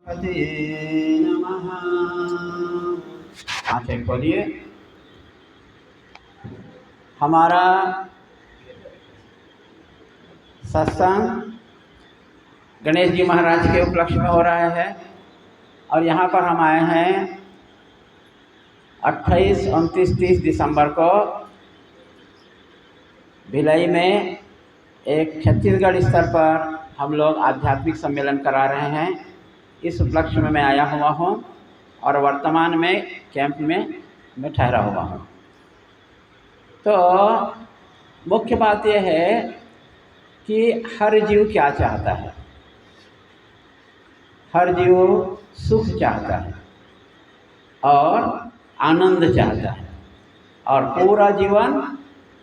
पते नमः। आंखें खोलिए। हमारा सत्संग गणेश जी महाराज के उपलक्ष्य में हो रहा है और यहाँ पर हम आए हैं 28, 29, 30 दिसंबर को भिलाई में एक छत्तीसगढ़ स्तर पर हम लोग आध्यात्मिक सम्मेलन करा रहे हैं। इस उपलक्ष्य में मैं आया हुआ हूँ और वर्तमान में कैंप में मैं ठहरा हुआ हूँ। तो मुख्य बात यह है कि हर जीव क्या चाहता है। हर जीव सुख चाहता है और आनंद चाहता है और पूरा जीवन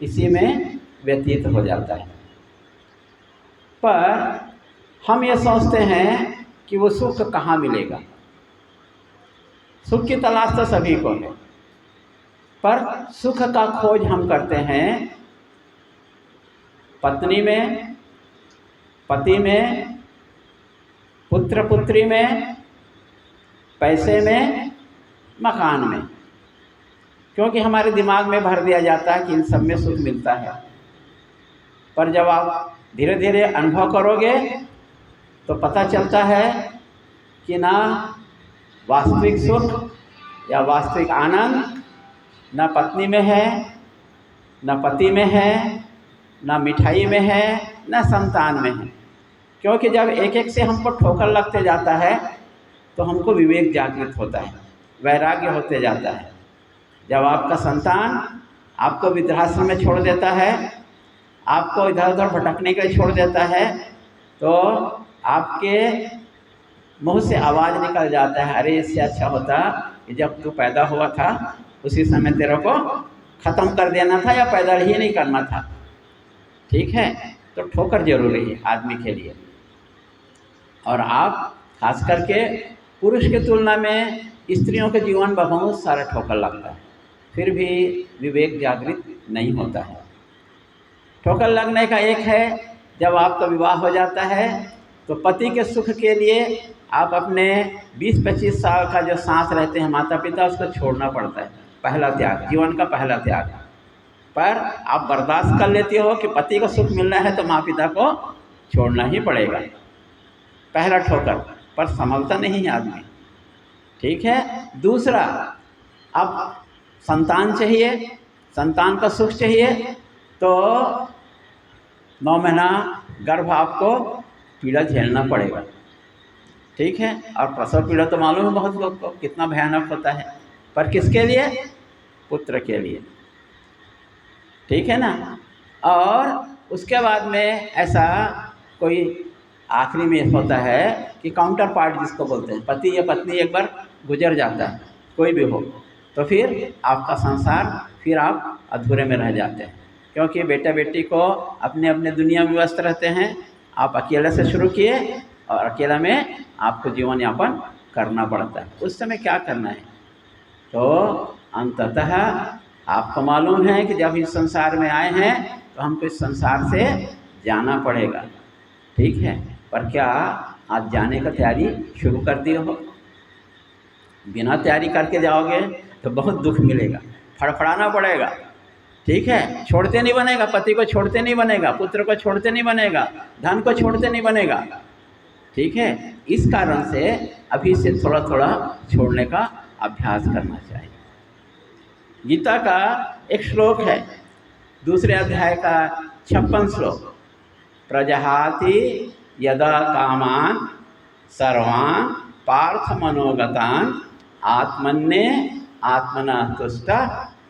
इसी में व्यतीत हो जाता है। पर हम ये सोचते हैं कि वो सुख कहाँ मिलेगा। सुख की तलाश तो सभी को है, पर सुख का खोज हम करते हैं पत्नी में, पति में, पुत्र पुत्री में, पैसे में, मकान में, क्योंकि हमारे दिमाग में भर दिया जाता है कि इन सब में सुख मिलता है। पर जब आप धीरे धीरे अनुभव करोगे तो पता चलता है कि ना वास्तविक सुख या वास्तविक आनंद ना पत्नी में है, ना पति में है, ना मिठाई में है, ना संतान में है। क्योंकि जब एक एक से हमको ठोकर लगते जाता है तो हमको विवेक जागृत होता है, वैराग्य होते जाता है। जब आपका संतान आपको वृद्धाश्रम में छोड़ देता है, आपको इधर उधर भटकने के लिए छोड़ देता है, तो आपके मुंह से आवाज़ निकल जाता है, अरे इससे अच्छा होता कि जब तू पैदा हुआ था उसी समय तेरे को ख़त्म कर देना था या पैदा ही नहीं करना था। ठीक है, तो ठोकर जरूरी है आदमी के लिए। और आप खास करके पुरुष की तुलना में स्त्रियों के जीवन में बहुत सारा ठोकर लगता है, फिर भी विवेक जागृत नहीं होता है। ठोकर लगने का एक है, जब आपका विवाह हो जाता है तो पति के सुख के लिए आप अपने 20-25 साल का जो सांस रहते हैं माता पिता, उसको छोड़ना पड़ता है। पहला त्याग, जीवन का पहला त्याग। पर आप बर्दाश्त कर लेते हो कि पति को सुख मिलना है तो माँ पिता को छोड़ना ही पड़ेगा। पहला ठोकर, पर संभलता नहीं है आदमी। ठीक है। दूसरा, अब संतान चाहिए, संतान का सुख चाहिए, तो 9 महीना गर्भ आपको पीड़ा झेलना पड़ेगा। ठीक है। और प्रसव पीड़ा तो मालूम है बहुत लोग को कितना भयानक होता है, पर किसके लिए? पुत्र के लिए। ठीक है ना। और उसके बाद में ऐसा कोई आखिरी में होता है कि काउंटर पार्ट जिसको बोलते हैं, पति या पत्नी एक बार गुजर जाता है, कोई भी हो, तो फिर आपका संसार, फिर आप अधूरे में रह जाते हैं। क्योंकि बेटा बेटी को अपने अपने दुनिया में व्यस्त रहते हैं। आप अकेले से शुरू किए और अकेला में आपको जीवन यापन करना पड़ता है। उस समय क्या करना है? तो अंततः आपको मालूम है कि जब इस संसार में आए हैं तो हमको इस संसार से जाना पड़ेगा। ठीक है। पर क्या आज जाने का तैयारी शुरू कर दिए हो? बिना तैयारी करके जाओगे तो बहुत दुख मिलेगा, फड़फड़ाना पड़ेगा। ठीक है। छोड़ते नहीं बनेगा, पति को छोड़ते नहीं बनेगा, पुत्र को छोड़ते नहीं बनेगा, धन को छोड़ते नहीं बनेगा। ठीक है। इस कारण से अभी से थोड़ा थोड़ा छोड़ने का अभ्यास करना चाहिए। गीता का एक श्लोक है, दूसरे अध्याय का 56 श्लोक, प्रजहाति यदा कामान सर्वान् पार्थ मनोगतान् आत्मन्ये आत्मना तुष्ट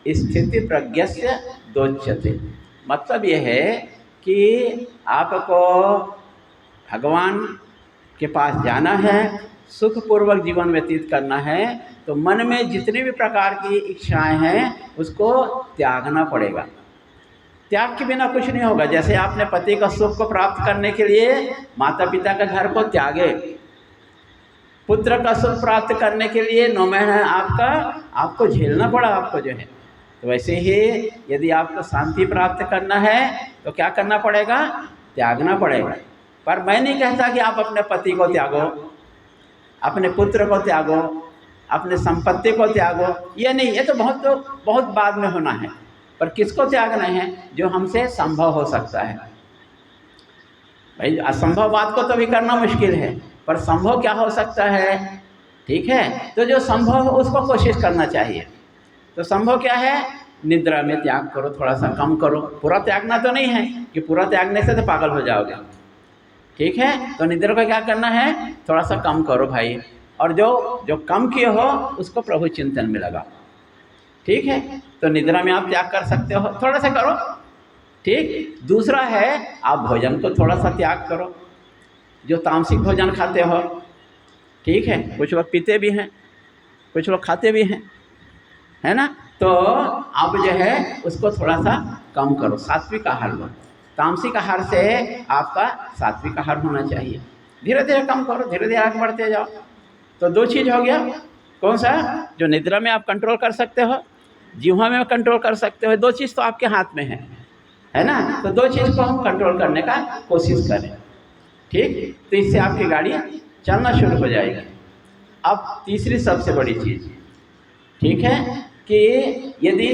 स्थिति प्रज्ञस्य दोच्यते। मतलब यह है कि आपको भगवान के पास जाना है, सुखपूर्वक जीवन व्यतीत करना है, तो मन में जितने भी प्रकार की इच्छाएं हैं उसको त्यागना पड़ेगा। त्याग के बिना कुछ नहीं होगा। जैसे आपने पति का सुख को प्राप्त करने के लिए माता पिता के घर को त्यागे, पुत्र का सुख प्राप्त करने के लिए 9 महीना आपको झेलना पड़ा आपको जो है। तो वैसे ही यदि आपको शांति प्राप्त करना है तो क्या करना पड़ेगा? त्यागना पड़ेगा। पर मैं नहीं कहता कि आप अपने पति को त्यागो, अपने पुत्र को त्यागो, अपने संपत्ति को त्यागो, ये नहीं, ये तो बहुत बाद में होना है। पर किसको त्यागना है? जो हमसे संभव हो सकता है। भाई असंभव बात को तो भी करना मुश्किल है, पर संभव क्या हो सकता है? ठीक है, तो जो संभव हो उसको कोशिश करना चाहिए। तो संभव क्या है? निद्रा में त्याग करो, थोड़ा सा कम करो। पूरा त्यागना तो नहीं है कि पूरा त्यागने से तो पागल हो जाओगे। ठीक है, तो निद्रा को क्या करना है? थोड़ा सा कम करो भाई, और जो कम किए हो उसको प्रभु चिंतन में लगा। ठीक है, तो निद्रा में आप त्याग कर सकते हो, थोड़ा सा करो। ठीक, दूसरा है आप भोजन को थोड़ा सा त्याग करो, जो तामसिक भोजन खाते हो। ठीक है, कुछ लोग पीते भी हैं, कुछ लोग खाते भी हैं, है ना? तो आप जो है उसको थोड़ा सा कम करो, सात्विक आहार लो। तामसिक आहार से आपका सात्विक आहार होना चाहिए। धीरे धीरे कम करो, धीरे धीरे आगे बढ़ते जाओ। तो दो चीज़ हो गया। कौन सा? जो निद्रा में आप कंट्रोल कर सकते हो, जीवा में कंट्रोल कर सकते हो। दो चीज़ तो आपके हाथ में है ना? तो दो चीज़ को हम कंट्रोल करने का कोशिश करें। ठीक, तो इससे आपकी गाड़ी चलना शुरू हो जाएगी। अब तीसरी सबसे बड़ी चीज़, ठीक है, कि यदि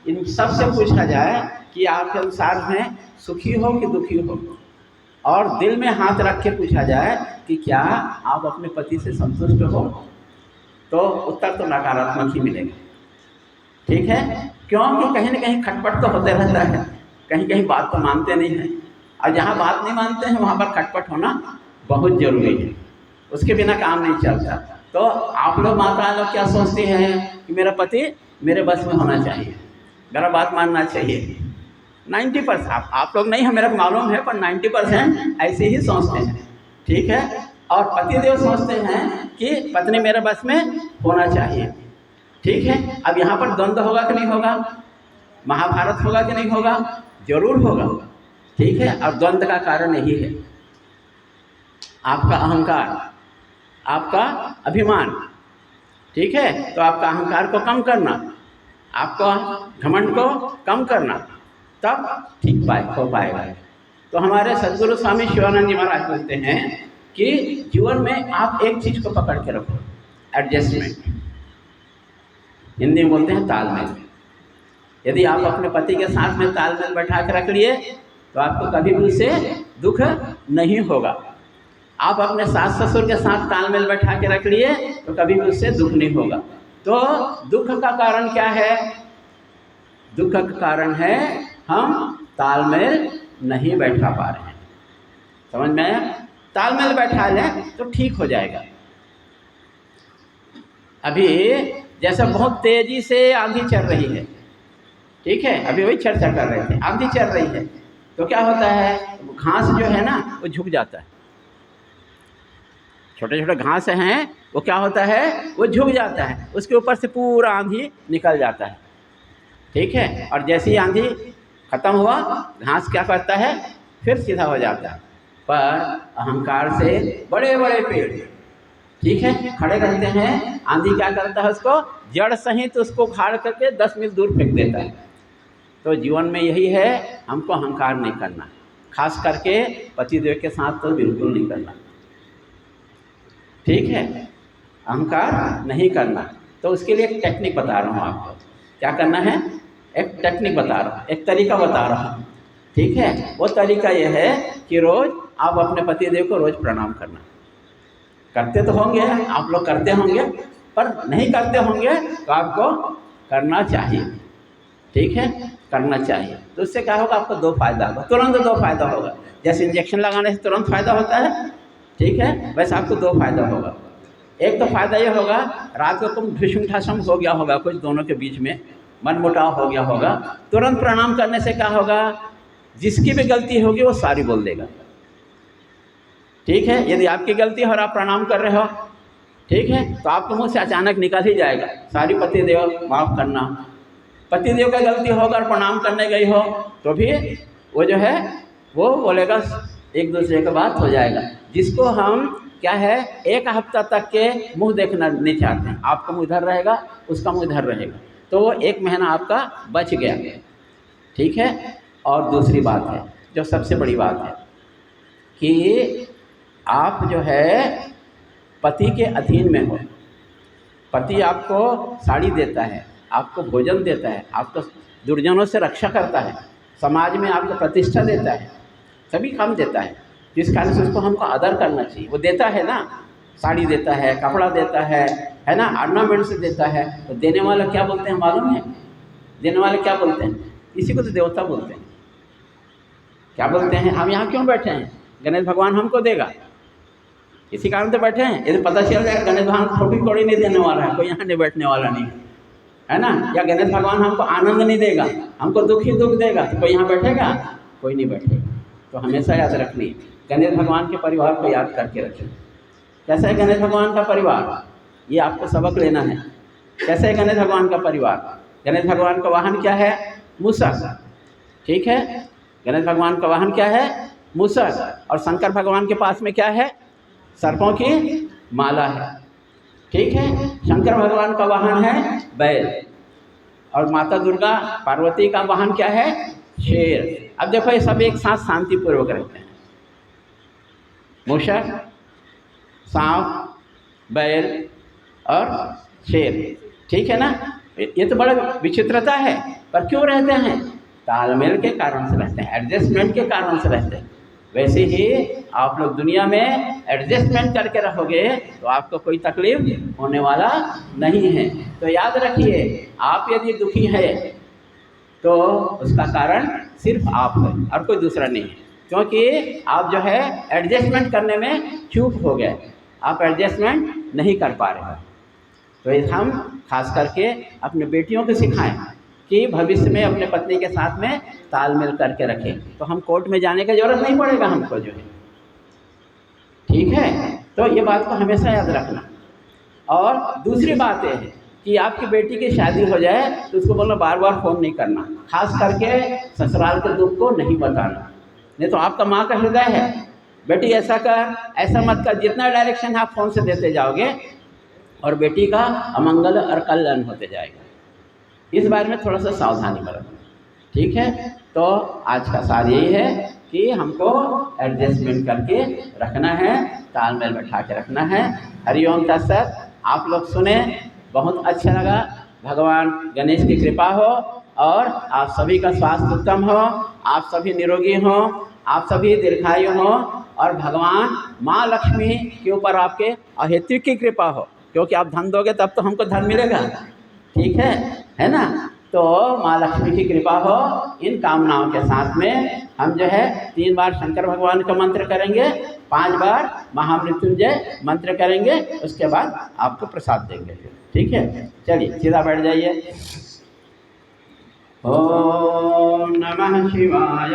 इन सबसे पूछा जाए कि आपके अनुसार में सुखी हो कि दुखी हो, और दिल में हाथ रख के पूछा जाए कि क्या आप अपने पति से संतुष्ट हो, तो उत्तर तो नकारात्मक ही मिलेगा। ठीक है, क्योंकि कहीं ना कहीं खटपट तो होते रहता है, कहीं कहीं बात तो मानते नहीं हैं, और जहाँ बात नहीं मानते हैं वहाँ पर खटपट होना बहुत ज़रूरी है, उसके बिना काम नहीं चलता। तो आप लोग माता लोग क्या सोचते हैं कि मेरा पति मेरे बस में होना चाहिए, मेरा बात मानना चाहिए। 90% आप लोग नहीं है मेरे को मालूम है, पर 90% ऐसे ही सोचते हैं। ठीक है, और पतिदेव सोचते हैं कि पत्नी मेरे बस में होना चाहिए। ठीक है, अब यहाँ पर द्वंद्व होगा कि नहीं होगा? महाभारत होगा कि नहीं होगा? जरूर होगा। ठीक है, और द्वंद्व का कारण यही है, आपका अहंकार, आपका अभिमान। ठीक है, तो आपका अहंकार को कम करना, आपका घमंड को कम करना, तब ठीक हो पाएगा। तो हमारे सद्गुरु स्वामी शिवानंद जी महाराज बोलते हैं कि जीवन में आप एक चीज़ को पकड़ के रखो, एडजस्टमेंट, हिंदी में बोलते हैं तालमेल। यदि आप अपने पति के साथ में तालमेल बैठा के रख लिए तो आपको कभी भी उससे दुख नहीं होगा। आप अपने सास ससुर के साथ तालमेल बैठा के रख लिए तो कभी भी उससे दुख नहीं होगा। तो दुख का कारण क्या है? दुख का कारण है हम तालमेल नहीं बैठा पा रहे हैं। समझ में आया? तालमेल बैठा लें तो ठीक हो जाएगा। अभी जैसे बहुत तेजी से आंधी चल रही है, ठीक है, अभी वही चर्चा कर रहे थे, आंधी चल रही है तो क्या होता है, घास जो है ना वो झुक जाता है। छोटे छोटे घास हैं वो क्या होता है, वो झुक जाता है, उसके ऊपर से पूरा आंधी निकल जाता है। ठीक है, और जैसे ही आंधी खत्म हुआ घास क्या करता है, फिर सीधा हो जाता है। पर अहंकार से बड़े बड़े पेड़, ठीक है, खड़े रहते हैं, आंधी क्या करता है, उसको जड़ सहित उसको उखाड़ करके 10 मील दूर फेंक देता है। तो जीवन में यही है, हमको अहंकार नहीं करना, खास करके पतिदेव के साथ तो बिल्कुल नहीं करना। ठीक है, अहंकार नहीं करना। तो उसके लिए एक टेक्निक बता रहा हूँ आपको, क्या करना है, एक टेक्निक बता रहा हूँ, एक तरीका बता रहा हूँ। ठीक है, वो तरीका ये है कि रोज़ आप अपने पतिदेव को रोज़ प्रणाम करना। करते तो होंगे आप लोग, करते होंगे, पर नहीं करते होंगे तो आपको करना चाहिए। ठीक है, करना चाहिए। तो उससे क्या होगा, आपको 2 फायदा होगा, तुरंत 2 फायदा होगा। जैसे इंजेक्शन लगाने से तुरंत फायदा होता है, ठीक है, वैसे आपको 2 फायदा होगा। एक तो फायदा ये होगा, रात को तुम ढुसम ढासम हो गया होगा, कुछ दोनों के बीच में मनमुटाव हो गया होगा, तुरंत प्रणाम करने से क्या होगा, जिसकी भी गलती होगी वो सारी बोल देगा। ठीक है, यदि आपकी गलती है और आप प्रणाम कर रहे हो, ठीक है, तो आपके मुंह से अचानक निकल ही जाएगा, सारी पतिदेव माफ़ करना। पतिदेव का गलती होगा और प्रणाम करने गई हो तो भी वो जो है वो बोलेगा, एक दूसरे का बात हो जाएगा। जिसको हम क्या है, एक हफ्ता तक के मुंह देखना नहीं चाहते हैं, आपका मुंह इधर रहेगा, उसका मुंह इधर रहेगा, तो वो 1 महीना आपका बच गया। ठीक है, और दूसरी बात है, जो सबसे बड़ी बात है, कि आप जो है पति के अधीन में हो। पति आपको साड़ी देता है, आपको भोजन देता है, आपको दुर्जनों से रक्षा करता है, समाज में आपको प्रतिष्ठा देता है, सभी काम देता है। जिस कारण से उसको हमको आदर करना चाहिए। वो देता है ना, साड़ी देता है, कपड़ा देता है ना, ऑर्नामेंट्स देता है। तो देने वाला क्या बोलते हैं मालूम है? देने वाले क्या बोलते हैं? इसी को तो देवता बोलते हैं। क्या बोलते हैं? हम यहाँ क्यों बैठे हैं? गणेश भगवान हमको देगा, इसी कारण तो बैठे हैं। यदि पता चल जाए गणेश भगवान थोड़ी कोड़ी नहीं देने वाला है, कोई यहाँ नहीं बैठने वाला नहीं है ना। या गणेश भगवान हमको आनंद नहीं देगा, हमको दुख ही दुख देगा, तो कोई यहाँ बैठेगा? कोई नहीं बैठेगा। तो हमेशा याद रखनी, गणेश भगवान के परिवार को याद करके रखें। कैसा है गणेश भगवान का परिवार? ये आपको सबक लेना है। कैसे है गणेश भगवान का परिवार? गणेश भगवान का वाहन क्या है? मूषक। ठीक है, गणेश भगवान का वाहन क्या है? मूषक। और शंकर भगवान के पास में क्या है? सर्पों की माला है। ठीक है, शंकर भगवान का वाहन है बैल, और माता दुर्गा पार्वती का वाहन क्या है? शेर। अब देखो ये सब एक साथ शांतिपूर्वक रहते हैं। मूषक, सांप, बैल और शेर। ठीक है ना। ये तो बड़ा विचित्रता है, पर क्यों रहते हैं? तालमेल के कारण से रहते हैं, एडजस्टमेंट के कारण से रहते हैं। वैसे ही आप लोग दुनिया में एडजस्टमेंट करके रहोगे तो आपको कोई तकलीफ होने वाला नहीं है। तो याद रखिए, आप यदि दुखी है तो उसका कारण सिर्फ आप है और कोई दूसरा नहीं है। क्योंकि आप जो है एडजस्टमेंट करने में चूक हो गए, आप एडजस्टमेंट नहीं कर पा रहे हो। तो ये हम खास करके अपने बेटियों को सिखाएं कि भविष्य में अपने पत्नी के साथ में तालमेल करके रखें, तो हम कोर्ट में जाने की ज़रूरत नहीं पड़ेगा हमको जो है। ठीक है, तो ये बात को हमेशा याद रखना। और दूसरी बात ये है कि आपकी बेटी की शादी हो जाए तो उसको बोलना बार बार फ़ोन नहीं करना, खास करके ससुराल के दुख को नहीं बताना। नहीं तो आपका माँ का हृदय है, बेटी ऐसा कर, ऐसा मत कर, जितना डायरेक्शन आप फ़ोन से देते जाओगे और बेटी का अमंगल और कल्याण होते जाएगा। इस बारे में थोड़ा सा सावधानी बरतना। ठीक है, तो आज का सार यही है कि हमको एडजस्टमेंट करके रखना है, तालमेल बैठा के रखना है। हरिओम तत्सत। आप लोग सुने, बहुत अच्छा लगा। भगवान गणेश की कृपा हो और आप सभी का स्वास्थ्य उत्तम हो, आप सभी निरोगी हो, आप सभी दीर्घायु हो, और भगवान माँ लक्ष्मी के ऊपर आपके अहेतुक की कृपा हो, क्योंकि आप धन दोगे तब तो हमको धन मिलेगा। ठीक है ना। तो माँ लक्ष्मी की कृपा हो। इन कामनाओं के साथ में हम जो है 3 बार शंकर भगवान का मंत्र करेंगे, 5 बार महामृत्युंजय मंत्र करेंगे, उसके बाद आपको प्रसाद देंगे। ठीक है, चलिए सीधा बैठ जाइए। ओम नमः शिवाय।